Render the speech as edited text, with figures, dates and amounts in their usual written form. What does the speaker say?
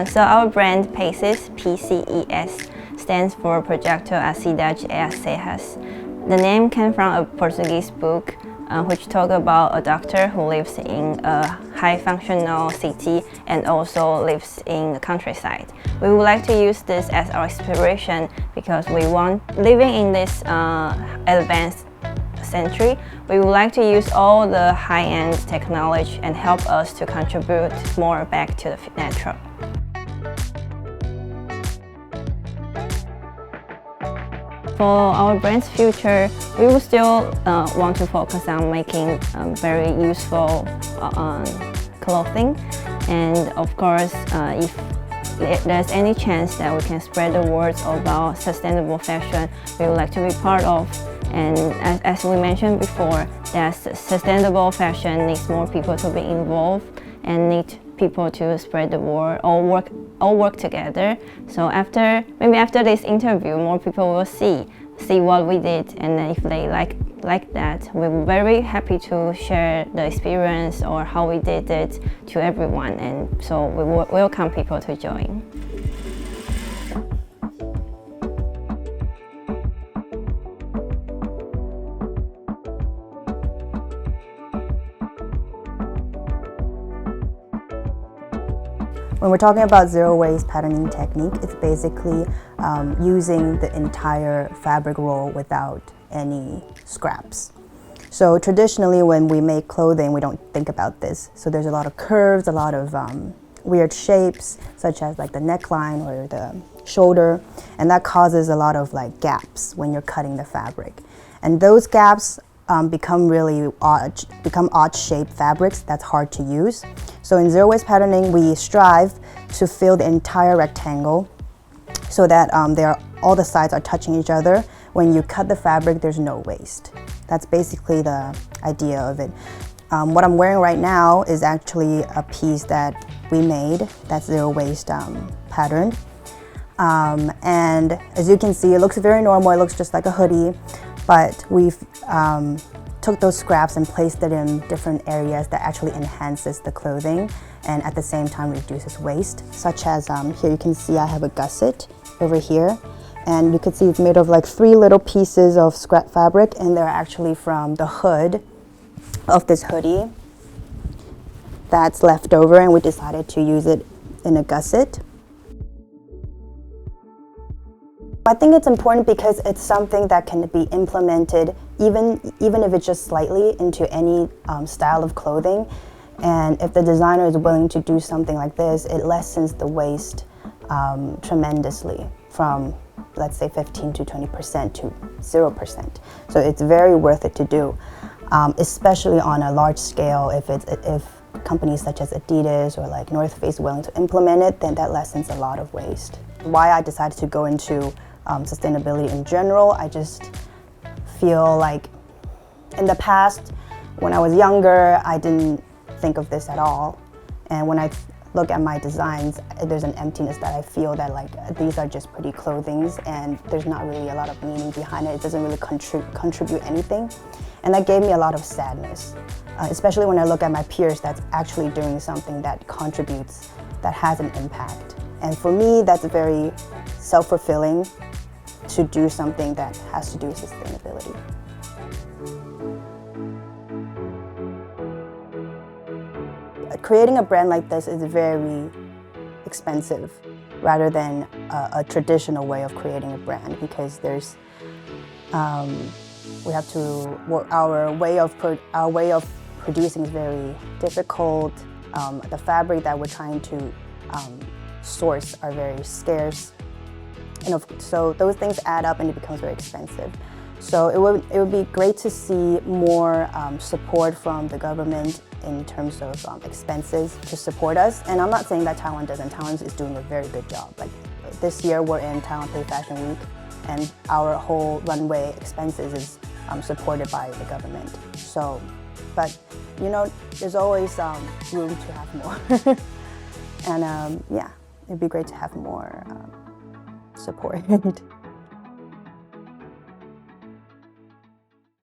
So our brand PACES, PCES, stands for Projeto a Cidade e as Serras. The name came from a Portuguese book which talks about a doctor who lives in a high-functional city and also lives in the countryside. We would like to use this as our inspiration because we want, living in this advanced century, we would like to use all the high-end technology and help us to contribute more back to the natural. For our brand's future, we will still want to focus on making very useful clothing, and of course, if there's any chance that we can spread the words about sustainable fashion, we would like to be part of. And as we mentioned before, that sustainable fashion needs more people to be involved and need people to spread the word, all work together. So maybe after this interview, more people will see what we did, and if they like that, we're very happy to share the experience or how we did it to everyone, and so we welcome people to join. When we're talking about zero-waste patterning technique, it's basically using the entire fabric roll without any scraps. So traditionally when we make clothing, we don't think about this. So there's a lot of curves, a lot of weird shapes, such as like the neckline or the shoulder, and that causes a lot of like gaps when you're cutting the fabric. And those gaps become odd-shaped fabrics that's hard to use. So in zero-waste patterning, we strive to fill the entire rectangle so that all the sides are touching each other. When you cut the fabric, there's no waste. That's basically the idea of it. What I'm wearing right now is actually a piece that we made that's zero-waste patterned. And as you can see, it looks very normal. It looks just like a hoodie, but we've took those scraps and placed it in different areas that actually enhances the clothing and at the same time reduces waste, such as here you can see I have a gusset over here, and you can see it's made of like 3 little pieces of scrap fabric, and they're actually from the hood of this hoodie that's left over, and we decided to use it in a gusset. I think it's important because it's something that can be implemented even if it's just slightly into any style of clothing. And if the designer is willing to do something like this, it lessens the waste tremendously from, let's say, 15 to 20% to 0%. So it's very worth it to do, especially on a large scale. If companies such as Adidas or like North Face are willing to implement it, then that lessens a lot of waste. Why I decided to go into sustainability in general, I just feel like in the past, when I was younger, I didn't think of this at all. And when I look at my designs, there's an emptiness that I feel that like these are just pretty clothings and there's not really a lot of meaning behind it. It doesn't really contribute anything. And that gave me a lot of sadness, especially when I look at my peers that's actually doing something that contributes, that has an impact. And for me, that's very self-fulfilling to do something that has to do with sustainability. Creating a brand like this is very expensive rather than a traditional way of creating a brand, because there's we have to our way of producing is very difficult. The fabric that we're trying to source are very scarce. And so those things add up and it becomes very expensive. So it would be great to see more support from the government in terms of expenses to support us. And I'm not saying that Taiwan doesn't. Taiwan is doing a very good job. Like this year we're in Taiwan Fashion Week, and our whole runway expenses is supported by the government. So, but you know, there's always room to have more. And yeah, it'd be great to have more support.